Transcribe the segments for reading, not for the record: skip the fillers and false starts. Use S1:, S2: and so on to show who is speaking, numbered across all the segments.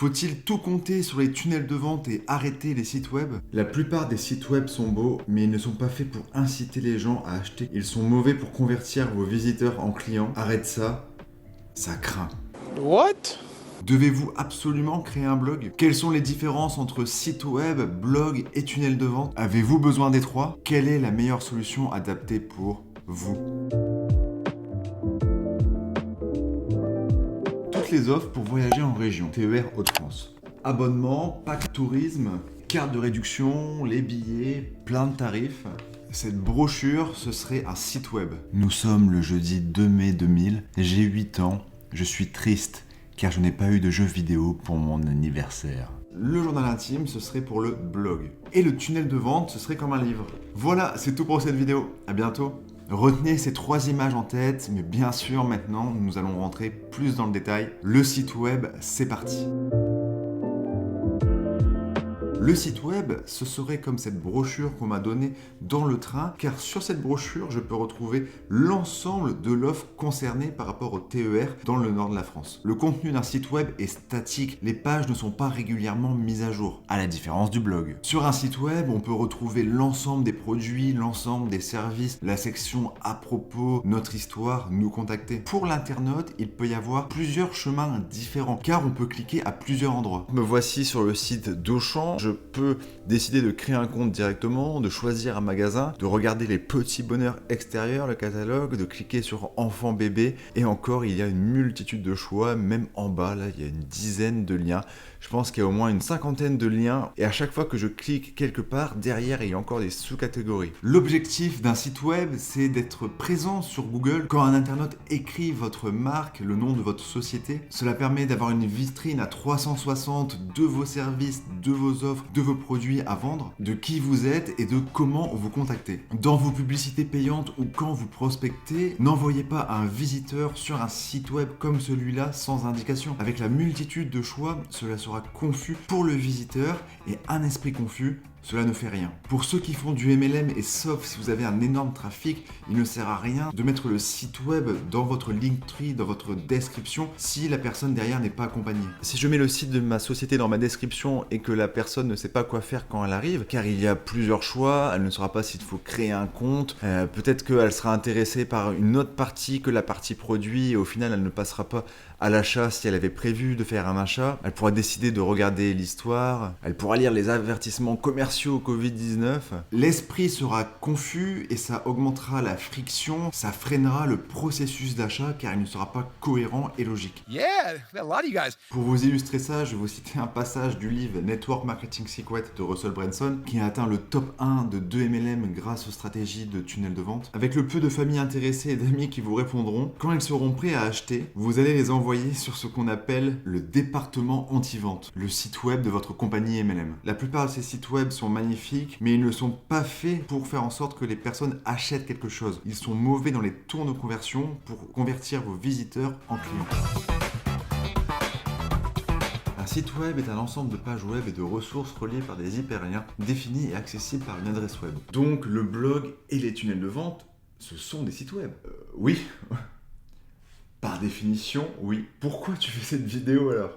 S1: Faut-il tout compter sur les tunnels de vente et arrêter les sites web? La plupart des sites web sont beaux, mais ils ne sont pas faits pour inciter les gens à acheter. Ils sont mauvais pour convertir vos visiteurs en clients. Arrête ça, ça craint.
S2: What?
S1: Devez-vous absolument créer un blog? Quelles sont les différences entre site web, blog et tunnel de vente? Avez-vous besoin des trois? Quelle est la meilleure solution adaptée pour vous? Toutes les offres pour voyager en région, TER Hauts-de-France. Abonnement, pack tourisme, carte de réduction, les billets, plein de tarifs. Cette brochure, ce serait un site web. Nous sommes le jeudi 2 mai 2000, j'ai 8 ans, je suis triste car je n'ai pas eu de jeux vidéo pour mon anniversaire. Le journal intime, ce serait pour le blog. Et le tunnel de vente, ce serait comme un livre. Voilà, c'est tout pour cette vidéo. À bientôt. Retenez ces 3 images en tête, mais bien sûr, maintenant, nous allons rentrer plus dans le détail. Le site web, c'est parti. Le site web, ce serait comme cette brochure qu'on m'a donnée dans le train, car sur cette brochure, je peux retrouver l'ensemble de l'offre concernée par rapport au TER dans le nord de la France. Le contenu d'un site web est statique, les pages ne sont pas régulièrement mises à jour, à la différence du blog. Sur un site web, on peut retrouver l'ensemble des produits, l'ensemble des services, la section à propos, notre histoire, nous contacter. Pour l'internaute, il peut y avoir plusieurs chemins différents, car on peut cliquer à plusieurs endroits. Me voici sur le site d'Auchan, je peux décider de créer un compte directement, de choisir un magasin, de regarder les petits bonheurs extérieurs, le catalogue, de cliquer sur enfant bébé, et encore il y a une multitude de choix, même en bas là il y a une dizaine de liens. Je pense qu'il y a au moins une cinquantaine de liens, et à chaque fois que je clique quelque part, derrière il y a encore des sous-catégories. L'objectif d'un site web, c'est d'être présent sur Google. Quand un internaute écrit votre marque, le nom de votre société, cela permet d'avoir une vitrine à 360 de vos services, de vos offres, de vos produits à vendre, de qui vous êtes et de comment vous contacter. Dans vos publicités payantes ou quand vous prospectez, n'envoyez pas un visiteur sur un site web comme celui-là sans indication. Avec la multitude de choix, cela sera confus pour le visiteur et un esprit confus, cela ne fait rien. Pour ceux qui font du MLM et sauf si vous avez un énorme trafic, il ne sert à rien de mettre le site web dans votre Linktree, dans votre description, si la personne derrière n'est pas accompagnée. Si je mets le site de ma société dans ma description et que la personne ne sait pas quoi faire quand elle arrive, car il y a plusieurs choix, elle ne saura pas s'il faut créer un compte, peut-être qu'elle sera intéressée par une autre partie que la partie produit et au final elle ne passera pas à l'achat si elle avait prévu de faire un achat. Elle pourra décider de regarder l'histoire, elle pourra lire les avertissements commerciaux Covid-19. L'esprit sera confus et ça augmentera la friction, ça freinera le processus d'achat car il ne sera pas cohérent et logique.
S2: Yeah, a lot of you guys.
S1: Pour vous illustrer ça, je vais vous citer un passage du livre Network Marketing Secret de Russell Brunson qui a atteint le top 1 de 2 MLM grâce aux stratégies de tunnel de vente. Avec le peu de familles intéressées et d'amis qui vous répondront, quand ils seront prêts à acheter, vous allez les envoyer sur ce qu'on appelle le département anti-vente, le site web de votre compagnie MLM. La plupart de ces sites web sont magnifiques, mais ils ne sont pas faits pour faire en sorte que les personnes achètent quelque chose. Ils sont mauvais dans les tours de conversion pour convertir vos visiteurs en clients. Un site web est un ensemble de pages web et de ressources reliées par des hyperliens définis et accessibles par une adresse web. Donc le blog et les tunnels de vente, ce sont des sites web. Oui. Par définition, oui. Pourquoi tu fais cette vidéo alors ?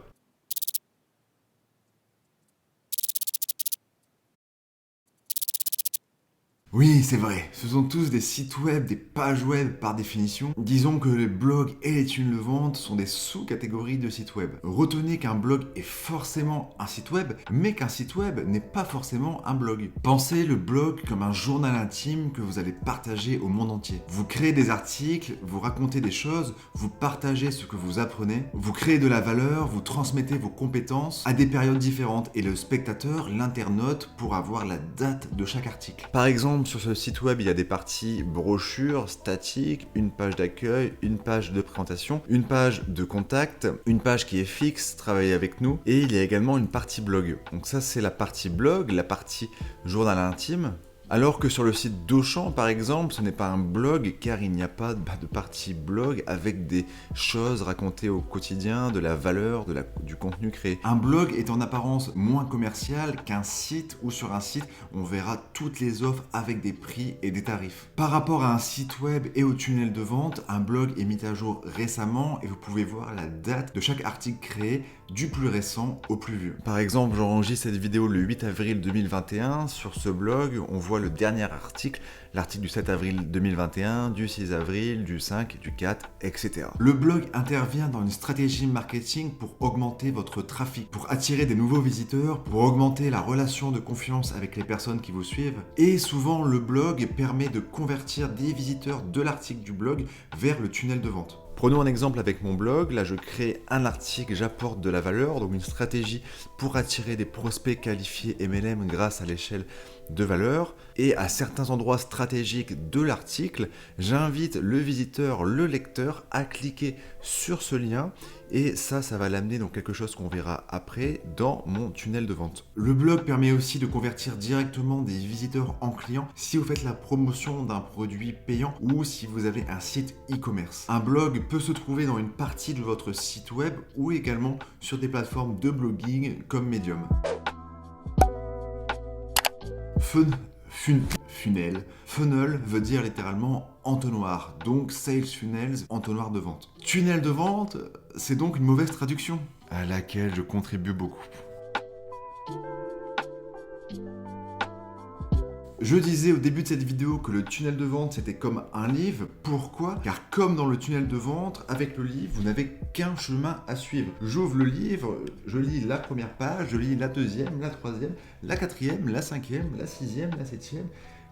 S1: Oui, c'est vrai, ce sont tous des sites web, des pages web par définition. Disons que les blogs et les tunnels de vente sont des sous-catégories de sites web. Retenez qu'un blog est forcément un site web, mais qu'un site web n'est pas forcément un blog. Pensez le blog comme un journal intime que vous allez partager au monde entier. Vous créez des articles, vous racontez des choses, vous partagez ce que vous apprenez, vous créez de la valeur, vous transmettez vos compétences à des périodes différentes et le spectateur, l'internaute, pourra voir la date de chaque article. Par exemple, sur ce site web, il y a des parties brochures, statiques, une page d'accueil, une page de présentation, une page de contact, une page qui est fixe, travaillez avec nous, et il y a également une partie blog. Donc ça, c'est la partie blog, la partie journal intime. Alors que sur le site d'Auchan, par exemple, ce n'est pas un blog car il n'y a pas de partie blog avec des choses racontées au quotidien, de la valeur, du contenu créé. Un blog est en apparence moins commercial qu'un site où sur un site, on verra toutes les offres avec des prix et des tarifs. Par rapport à un site web et au tunnel de vente, un blog est mis à jour récemment et vous pouvez voir la date de chaque article créé du plus récent au plus vieux. Par exemple, j'enregistre cette vidéo le 8 avril 2021. Sur ce blog, on voit le dernier article, l'article du 7 avril 2021, du 6 avril, du 5, du 4, etc. Le blog intervient dans une stratégie marketing pour augmenter votre trafic, pour attirer des nouveaux visiteurs, pour augmenter la relation de confiance avec les personnes qui vous suivent. Et souvent, le blog permet de convertir des visiteurs de l'article du blog vers le tunnel de vente. Prenons un exemple avec mon blog, là je crée un article, j'apporte de la valeur, donc une stratégie pour attirer des prospects qualifiés MLM grâce à l'échelle de valeur. Et à certains endroits stratégiques de l'article, j'invite le visiteur, le lecteur à cliquer sur ce lien et ça va l'amener dans quelque chose qu'on verra après dans mon tunnel de vente. Le blog permet aussi de convertir directement des visiteurs en clients si vous faites la promotion d'un produit payant ou si vous avez un site e-commerce. Un blog peut se trouver dans une partie de votre site web ou également sur des plateformes de blogging comme Medium. Funnel. Funnel veut dire littéralement entonnoir, donc sales funnels, entonnoir de vente. Tunnel de vente, c'est donc une mauvaise traduction, à laquelle je contribue beaucoup. Je disais au début de cette vidéo que le tunnel de vente c'était comme un livre. Pourquoi ? Car comme dans le tunnel de vente, avec le livre, vous n'avez qu'un chemin à suivre. J'ouvre le livre, je lis la première page, je lis la deuxième, la troisième, la quatrième, la cinquième, la sixième, la septième.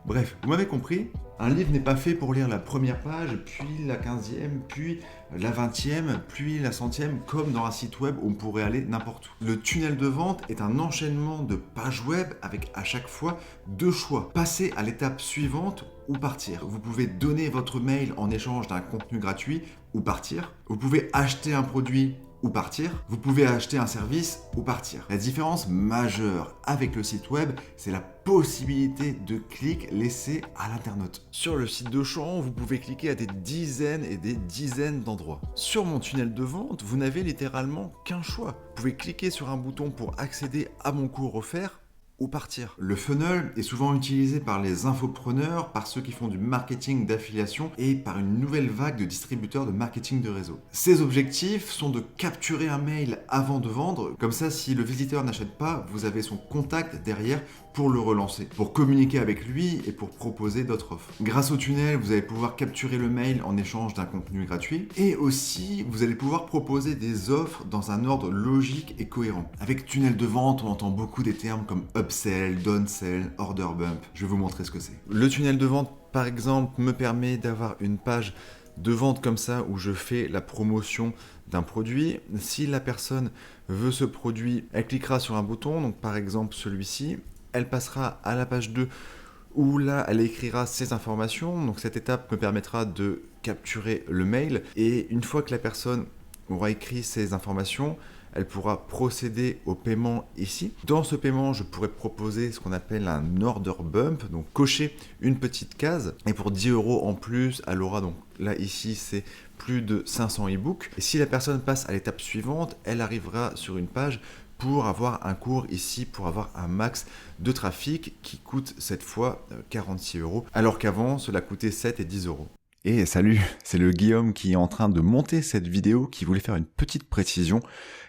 S1: Bref, vous m'avez compris, un livre n'est pas fait pour lire la première page, puis la 15e, puis la 20e, puis la 100e, comme dans un site web où on pourrait aller n'importe où. Le tunnel de vente est un enchaînement de pages web avec à chaque fois deux choix. Passer à l'étape suivante ou partir. Vous pouvez donner votre mail en échange d'un contenu gratuit ou partir. Vous pouvez acheter un produit ou partir. Vous pouvez acheter un service ou partir. La différence majeure avec le site web, c'est la possibilité de clics laissés à l'internaute. Sur le site d'Auchan, vous pouvez cliquer à des dizaines et des dizaines d'endroits. Sur mon tunnel de vente, vous n'avez littéralement qu'un choix. Vous pouvez cliquer sur un bouton pour accéder à mon cours offert ou partir. Le funnel est souvent utilisé par les infopreneurs, par ceux qui font du marketing d'affiliation et par une nouvelle vague de distributeurs de marketing de réseau. Ces objectifs sont de capturer un mail avant de vendre, comme ça si le visiteur n'achète pas, vous avez son contact derrière pour le relancer, pour communiquer avec lui et pour proposer d'autres offres. Grâce au tunnel, vous allez pouvoir capturer le mail en échange d'un contenu gratuit et aussi vous allez pouvoir proposer des offres dans un ordre logique et cohérent. Avec tunnel de vente, on entend beaucoup des termes comme upsell, downsell, order bump. Je vais vous montrer ce que c'est. Le tunnel de vente, par exemple, me permet d'avoir une page de vente comme ça où je fais la promotion d'un produit. Si la personne veut ce produit, elle cliquera sur un bouton, donc par exemple celui-ci. Elle passera à la page 2 où là, elle écrira ses informations. Donc cette étape me permettra de capturer le mail. Et une fois que la personne aura écrit ses informations, elle pourra procéder au paiement ici. Dans ce paiement, je pourrais proposer ce qu'on appelle un order bump, donc cocher une petite case. Et pour 10 € en plus, elle aura donc là ici, c'est plus de 500 e-books. Et si la personne passe à l'étape suivante, elle arrivera sur une page pour avoir un cours ici, pour avoir un max de trafic qui coûte cette fois 46 €, alors qu'avant cela coûtait 7 et 10 €. Et salut, c'est le Guillaume qui est en train de monter cette vidéo, qui voulait faire une petite précision.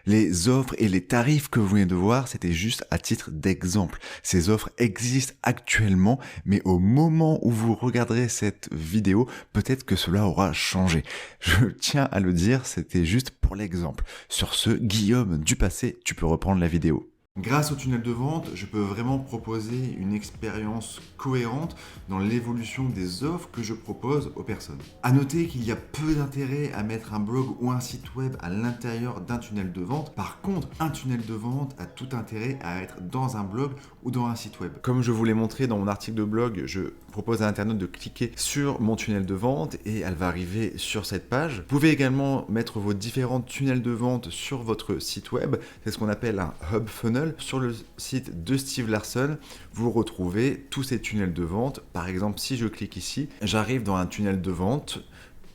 S1: Les offres et les tarifs que vous venez de voir, c'était juste à titre d'exemple. Ces offres existent actuellement, mais au moment où vous regarderez cette vidéo, peut-être que cela aura changé. Je tiens à le dire, c'était juste pour l'exemple. Sur ce, Guillaume du passé, tu peux reprendre la vidéo. Grâce au tunnel de vente, je peux vraiment proposer une expérience cohérente dans l'évolution des offres que je propose aux personnes. À noter qu'il y a peu d'intérêt à mettre un blog ou un site web à l'intérieur d'un tunnel de vente. Par contre, un tunnel de vente a tout intérêt à être dans un blog ou dans un site web. Comme je vous l'ai montré dans mon article de blog, je propose à l'internaute de cliquer sur mon tunnel de vente et elle va arriver sur cette page. Vous pouvez également mettre vos différents tunnels de vente sur votre site web. C'est ce qu'on appelle un hub funnel. seul. Sur le site de Steve Larsen, vous retrouvez tous ces tunnels de vente. Par exemple, si je clique ici, j'arrive dans un tunnel de vente,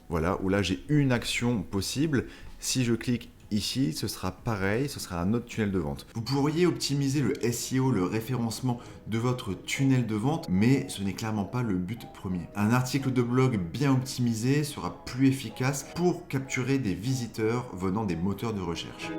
S1: voilà, où là j'ai une action possible. Si je clique ici, ce sera pareil, ce sera un autre tunnel de vente. Vous pourriez optimiser le SEO, le référencement de votre tunnel de vente, mais ce n'est clairement pas le but premier. Un article de blog bien optimisé sera plus efficace pour capturer des visiteurs venant des moteurs de recherche.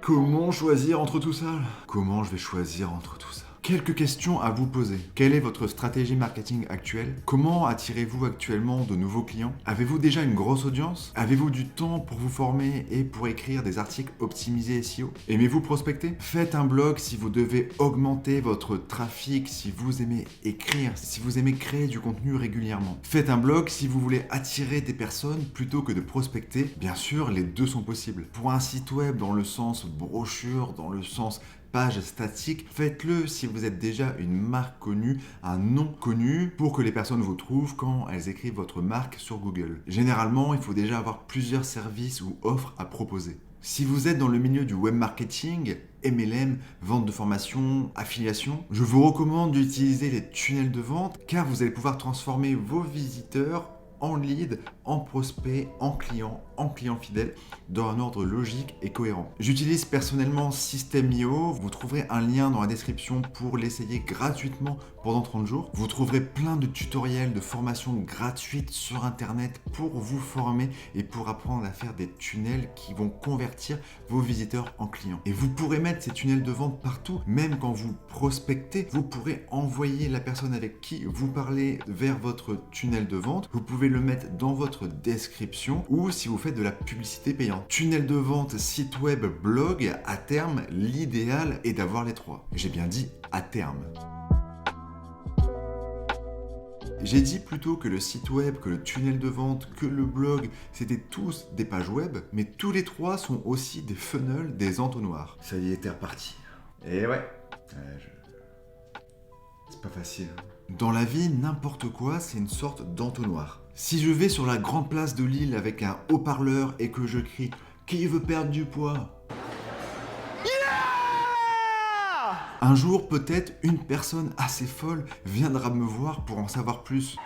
S1: Comment choisir entre tout ça? Comment je vais choisir entre tout ça? Quelques questions à vous poser. Quelle est votre stratégie marketing actuelle? Comment attirez-vous actuellement de nouveaux clients? Avez-vous déjà une grosse audience? Avez-vous du temps pour vous former et pour écrire des articles optimisés SEO? Aimez-vous prospecter? Faites un blog si vous devez augmenter votre trafic, si vous aimez écrire, si vous aimez créer du contenu régulièrement. Faites un blog si vous voulez attirer des personnes plutôt que de prospecter. Bien sûr, les deux sont possibles. Pour un site web dans le sens brochure, dans le sens page statique, faites-le si vous êtes déjà une marque connue, un nom connu, pour que les personnes vous trouvent quand elles écrivent votre marque sur Google. Généralement, il faut déjà avoir plusieurs services ou offres à proposer. Si vous êtes dans le milieu du web marketing, MLM, vente de formation, affiliation, je vous recommande d'utiliser les tunnels de vente car vous allez pouvoir transformer vos visiteurs en lead, en prospect, en client fidèle, dans un ordre logique et cohérent. J'utilise personnellement System.io, vous trouverez un lien dans la description pour l'essayer gratuitement pendant 30 jours. Vous trouverez plein de tutoriels, de formations gratuites sur internet pour vous former et pour apprendre à faire des tunnels qui vont convertir vos visiteurs en clients. Et vous pourrez mettre ces tunnels de vente partout, même quand vous prospectez, vous pourrez envoyer la personne avec qui vous parlez vers votre tunnel de vente. Vous pouvez le mettre dans votre description ou si vous faites de la publicité payante. Tunnel de vente, site web, blog, à terme, l'idéal est d'avoir les trois. J'ai bien dit à terme. J'ai dit plutôt que le site web, que le tunnel de vente, que le blog, c'était tous des pages web, mais tous les trois sont aussi des funnels, des entonnoirs. Ça y est, t'es reparti. Et ouais, c'est pas facile. Dans la vie, n'importe quoi, c'est une sorte d'entonnoir. Si je vais sur la grande place de Lille avec un haut-parleur et que je crie « Qui veut perdre du poids ?» Un jour, peut-être, une personne assez folle viendra me voir pour en savoir plus.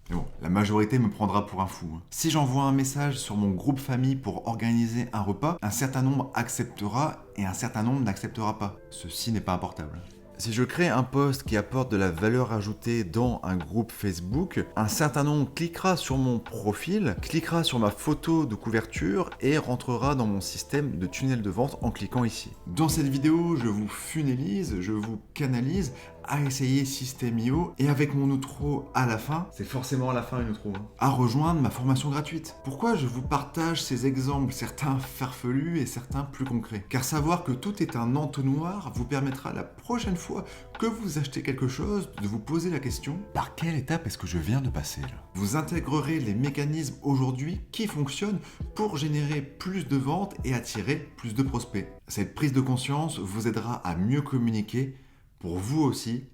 S1: Mais bon, la majorité me prendra pour un fou. Si j'envoie un message sur mon groupe famille pour organiser un repas, un certain nombre acceptera et un certain nombre n'acceptera pas. Ceci n'est pas importable. Si je crée un post qui apporte de la valeur ajoutée dans un groupe Facebook, un certain nombre cliquera sur mon profil, cliquera sur ma photo de couverture et rentrera dans mon système de tunnel de vente en cliquant ici. Dans cette vidéo, je vous funnelise, je vous canalise à essayer System.io et avec mon outro à la fin, c'est forcément à la fin une outro, à rejoindre ma formation gratuite. Pourquoi je vous partage ces exemples, certains farfelus et certains plus concrets? Car savoir que tout est un entonnoir vous permettra la prochaine fois que vous achetez quelque chose de vous poser la question: par quelle étape est-ce que je viens de passer là? Vous intégrerez les mécanismes aujourd'hui qui fonctionnent pour générer plus de ventes et attirer plus de prospects. Cette prise de conscience vous aidera à mieux communiquer, pour vous aussi,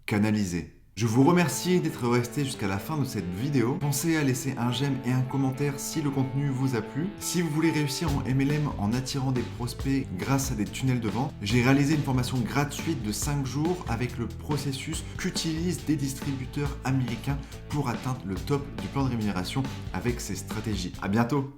S1: canaliser. Je vous remercie d'être resté jusqu'à la fin de cette vidéo. Pensez à laisser un j'aime et un commentaire si le contenu vous a plu. Si vous voulez réussir en MLM en attirant des prospects grâce à des tunnels de vente, j'ai réalisé une formation gratuite de 5 jours avec le processus qu'utilisent des distributeurs américains pour atteindre le top du plan de rémunération avec ces stratégies. À bientôt!